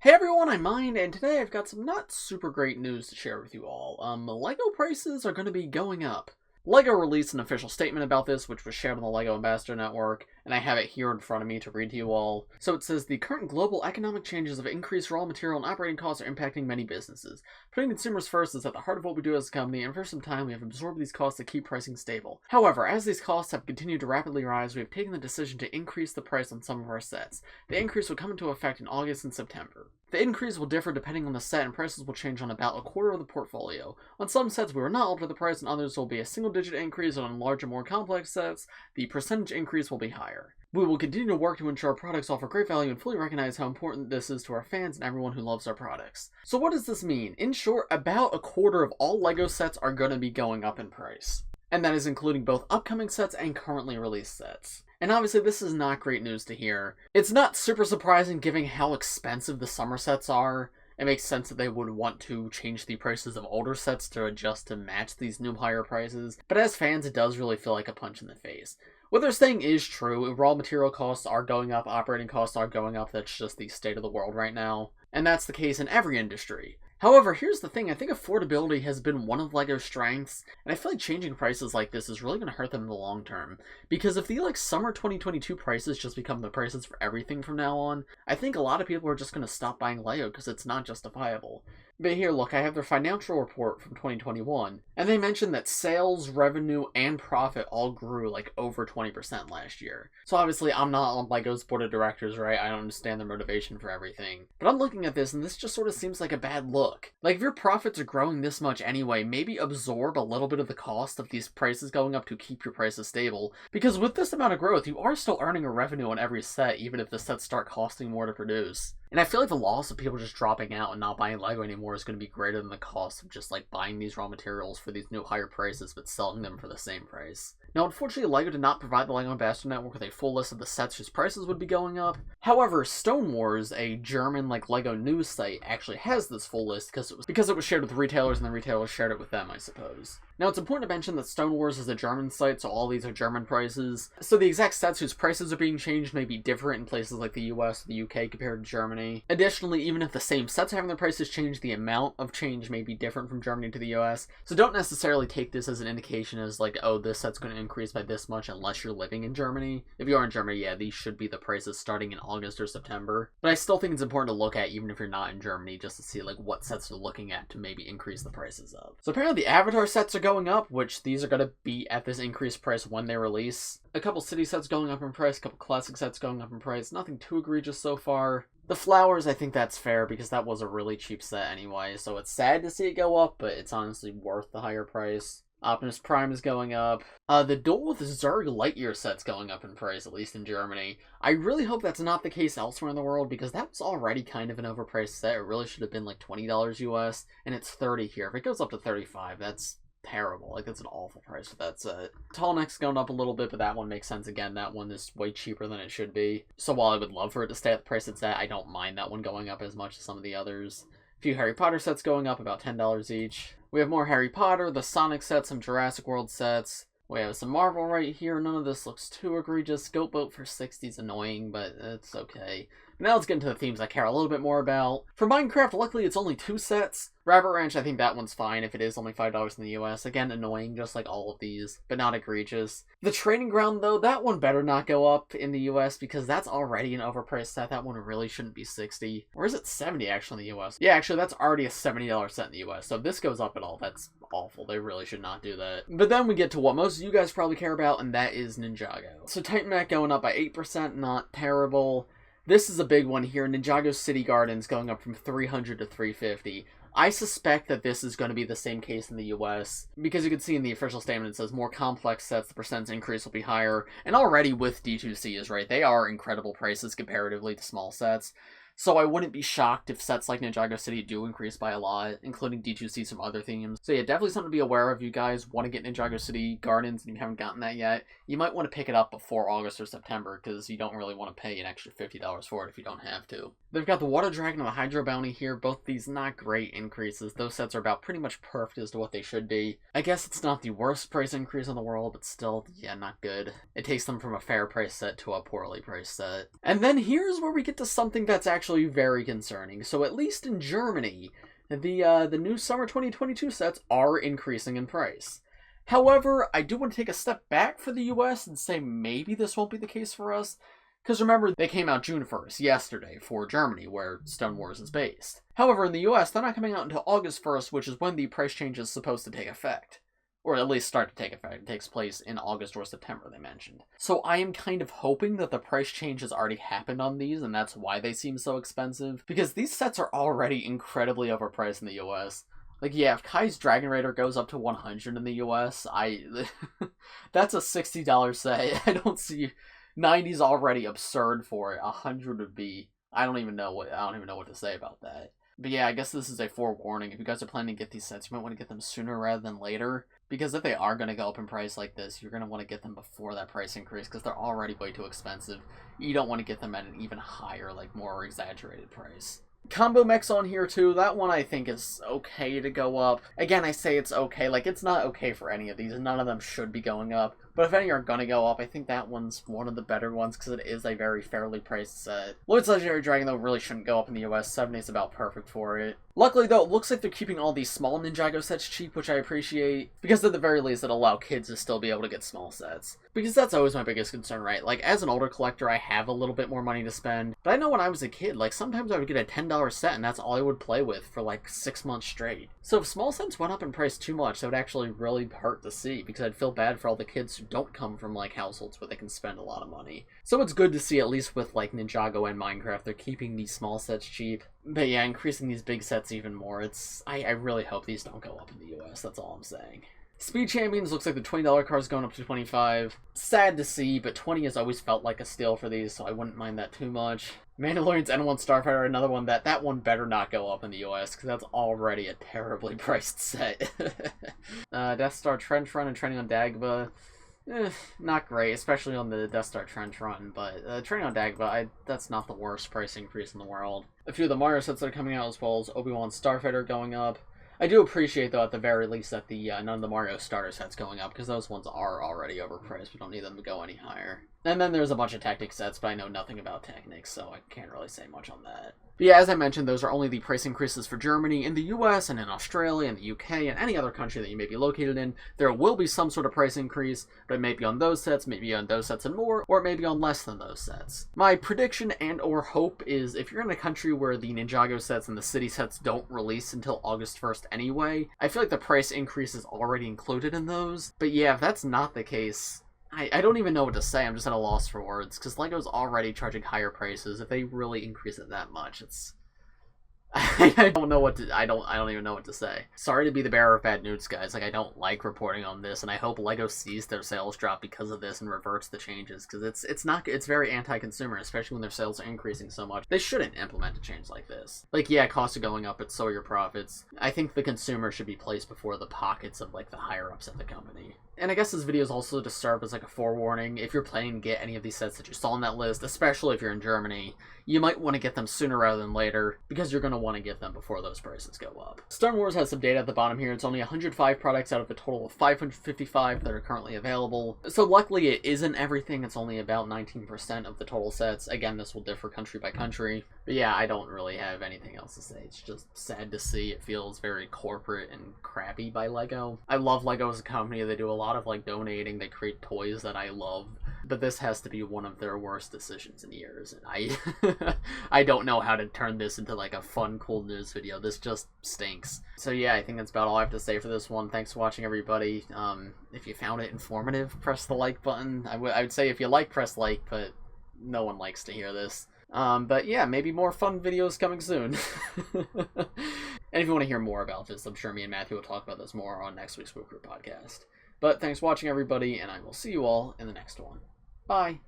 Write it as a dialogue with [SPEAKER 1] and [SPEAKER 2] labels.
[SPEAKER 1] Hey everyone, I'm Mind, and today I've got some not super great news to share with you all. LEGO prices are going to be going up. LEGO released an official statement about this, which was shared on the LEGO Ambassador Network, and I have it here in front of me to read to you all. So it says, the current global economic changes of increased raw material and operating costs are impacting many businesses. Putting consumers first is at the heart of what we do as a company, and for some time we have absorbed these costs to keep pricing stable. However, as these costs have continued to rapidly rise, we have taken the decision to increase the price on some of our sets. The increase will come into effect in August and September. The increase will differ depending on the set, and prices will change on about a quarter of the portfolio. On some sets we will not alter the price, and others will be a single-digit increase, and on larger, more complex sets, the percentage increase will be higher. We will continue to work to ensure our products offer great value and fully recognize how important this is to our fans and everyone who loves our products. So what does this mean? In short, about a quarter of all LEGO sets are going to be going up in price. And that is including both upcoming sets and currently released sets. And obviously this is not great news to hear. It's not super surprising given how expensive the summer sets are. It makes sense that they would want to change the prices of older sets to adjust to match these new higher prices. But as fans, it does really feel like a punch in the face. What they're saying is true. Raw material costs are going up, operating costs are going up. That's just the state of the world right now. And that's the case in every industry. However, here's the thing, I think affordability has been one of LEGO's strengths, and I feel like changing prices like this is really going to hurt them in the long term. Because if the summer 2022 prices just become the prices for everything from now on, I think a lot of people are just going to stop buying LEGO because it's not justifiable. But here, look, I have their financial report from 2021, and they mentioned that sales, revenue, and profit all grew like over 20% last year. So obviously, I'm not on LEGO's board of directors, right? I don't understand their motivation for everything. But I'm looking at this, and this just sort of seems like a bad look. Like, if your profits are growing this much anyway, maybe absorb a little bit of the cost of these prices going up to keep your prices stable. Because with this amount of growth, you are still earning a revenue on every set, even if the sets start costing more to produce. And I feel like the loss of people just dropping out and not buying LEGO anymore is going to be greater than the cost of just like buying these raw materials for these new higher prices but selling them for the same price. Now, unfortunately, LEGO did not provide the LEGO Ambassador Network with a full list of the sets whose prices would be going up. However, Stone Wars, a German LEGO news site, actually has this full list because it was shared with retailers and the retailers shared it with them, I suppose. Now, it's important to mention that Stone Wars is a German site, so all these are German prices. So the exact sets whose prices are being changed may be different in places like the US or the UK compared to Germany. Additionally, even if the same sets are having their prices changed, the amount of change may be different from Germany to the US. So don't necessarily take this as an indication as like, oh, this set's going to increase by this much unless you're living in Germany. If you are in Germany, yeah, these should be the prices starting in August or September. But I still think it's important to look at even if you're not in Germany just to see like what sets they're looking at to maybe increase the prices of. So apparently the Avatar sets are going up, which these are going to be at this increased price when they release. A couple city sets going up in price, a couple classic sets going up in price. Nothing too egregious so far. The flowers, I think that's fair because that was a really cheap set anyway, so it's sad to see it go up, but it's honestly worth the higher price. Optimus Prime is going up. The Duel with Zurg Lightyear set's going up in price, at least in Germany. I really hope that's not the case elsewhere in the world, because that was already kind of an overpriced set. It really should have been like $20 US, and it's $30 here. If it goes up to $35, that's terrible. Like, that's an awful price for that set. Tall Neck's going up a little bit, but that one makes sense again. That one is way cheaper than it should be. So while I would love for it to stay at the price it's at, I don't mind that one going up as much as some of the others. A few Harry Potter sets going up, about $10 each. We have more Harry Potter, the Sonic set, some Jurassic World sets. We have some Marvel right here. None of this looks too egregious. Goat Boat for 60 is annoying, but it's okay. Now let's get into the themes I care a little bit more about. For Minecraft, luckily it's only 2 sets. Rabbit Ranch, I think that one's fine if it is only $5 in the US. Again, annoying, just like all of these, but not egregious. The Training Ground, though, that one better not go up in the US because that's already an overpriced set. That one really shouldn't be $60. Or is it $70 actually in the US? Yeah, actually, that's already a $70 set in the US. So if this goes up at all, that's awful. They really should not do that. But then we get to what most of you guys probably care about, and that is Ninjago. So Titan Mac going up by 8%, not terrible. This is a big one here. Ninjago City Gardens going up from $300 to $350. I suspect that this is going to be the same case in the US, because you can see in the official statement it says more complex sets, the percent increase will be higher, and already with D2C is right, they are incredible prices comparatively to small sets. So I wouldn't be shocked if sets like Ninjago City do increase by a lot, including D2C, some other themes. So yeah, definitely something to be aware of. You guys want to get Ninjago City Gardens and you haven't gotten that yet, you might want to pick it up before August or September, because you don't really want to pay an extra $50 for it if you don't have to. They've got the Water Dragon and the Hydro Bounty here, both these not great increases. Those sets are about pretty much perfect as to what they should be. I guess it's not the worst price increase in the world, but still, yeah, not good. It takes them from a fair price set to a poorly priced set. And then here's where we get to something that's actually actually very concerning. So at least in Germany, the new summer 2022 sets are increasing in price. However, I do want to take a step back for the US and say maybe this won't be the case for us. Because remember, they came out June 1st, yesterday, for Germany, where Stone Wars is based. However, in the US, they're not coming out until August 1st, which is when the price change is supposed to take effect. Or at least start to take effect. It takes place in August or September, they mentioned. So I am kind of hoping that the price change has already happened on these, and that's why they seem so expensive. Because these sets are already incredibly overpriced in the US. Like, yeah, if Kai's Dragon Raider goes up to 100 in the US, that's a $60 set. I don't see... 90's already absurd for it. 100 would be... I don't even know what to say about that. But yeah, I guess this is a forewarning. If you guys are planning to get these sets, you might want to get them sooner rather than later. Because if they are going to go up in price like this, you're going to want to get them before that price increase, because they're already way too expensive. You don't want to get them at an even higher, like, more exaggerated price. Combo mechs on here too. That one I think is okay to go up. Again, I say it's okay. Like, it's not okay for any of these, and none of them should be going up. But if any are gonna go up, I think that one's one of the better ones, because it is a very fairly priced set. Lloyd's Legendary Dragon, though, really shouldn't go up in the US. 70 is about perfect for it. Luckily, though, it looks like they're keeping all these small Ninjago sets cheap, which I appreciate, because at the very least, it'll allow kids to still be able to get small sets. Because that's always my biggest concern, right? Like, as an older collector, I have a little bit more money to spend, but I know when I was a kid, like, sometimes I would get a $10 set, and that's all I would play with for, like, 6 months straight. So if small sets went up in price too much, that would actually really hurt to see, because I'd feel bad for all the kids who don't come from, like, households where they can spend a lot of money. So it's good to see, at least with, like, Ninjago and Minecraft, they're keeping these small sets cheap. But yeah, increasing these big sets even more. I really hope these don't go up in the US, that's all I'm saying. Speed Champions looks like the $20 card's going up to $25. Sad to see, but 20 has always felt like a steal for these, so I wouldn't mind that too much. Mandalorian's N1 Starfighter, another one that one better not go up in the US, because that's already a terribly priced set. Death Star Trench Run and Training on Dagba. Not great, especially on the Death Star Trench Run, but Training on Dagba, that's not the worst price increase in the world. A few of the Mario sets that are coming out, as well as Obi-Wan Starfighter going up. I do appreciate, though, at the very least, that none of the Mario starter sets going up, because those ones are already overpriced. We don't need them to go any higher. And then there's a bunch of Technic sets, but I know nothing about Technics, so I can't really say much on that. But yeah, as I mentioned, those are only the price increases for Germany. In the US and in Australia and the UK and any other country that you may be located in, there will be some sort of price increase, but it may be on those sets, maybe on those sets and more, or it may be on less than those sets. My prediction and or hope is if you're in a country where the Ninjago sets and the city sets don't release until August 1st anyway, I feel like the price increase is already included in those. But yeah, if that's not the case, I don't even know what to say. I'm just at a loss for words, because LEGO's already charging higher prices. If they really increase it that much, it's... I don't know what to... I don't even know what to say. Sorry to be the bearer of bad news, guys. Like, I don't like reporting on this, and I hope LEGO sees their sales drop because of this and reverts the changes, because it's very anti-consumer, especially when their sales are increasing so much. They shouldn't implement a change like this. Like, yeah, costs are going up, but so are your profits. I think the consumer should be placed before the pockets of, like, the higher-ups at the company. And I guess this video is also to serve as like a forewarning. If you're planning to get any of these sets that you saw on that list, especially if you're in Germany, you might want to get them sooner rather than later, because you're going to want to get them before those prices go up. Star Wars has some data at the bottom here. It's only 105 products out of a total of 555 that are currently available. So luckily it isn't everything. It's only about 19% of the total sets. Again, this will differ country by country. But yeah, I don't really have anything else to say. It's just sad to see. It feels very corporate and crappy by LEGO. I love LEGO as a company. They do a lot of like donating. They create toys that I love. But this has to be one of their worst decisions in years. And I don't know how to turn this into like a fun, cool news video. This just stinks. So yeah, I think that's about all I have to say for this one. Thanks for watching, everybody. If you found it informative, press the like button. I would say if you like, press like, but no one likes to hear this. But yeah, maybe more fun videos coming soon. And if you want to hear more about this, I'm sure me and Matthew will talk about this more on next week's Spook Group podcast. But thanks for watching, everybody, and I will see you all in the next one. Bye!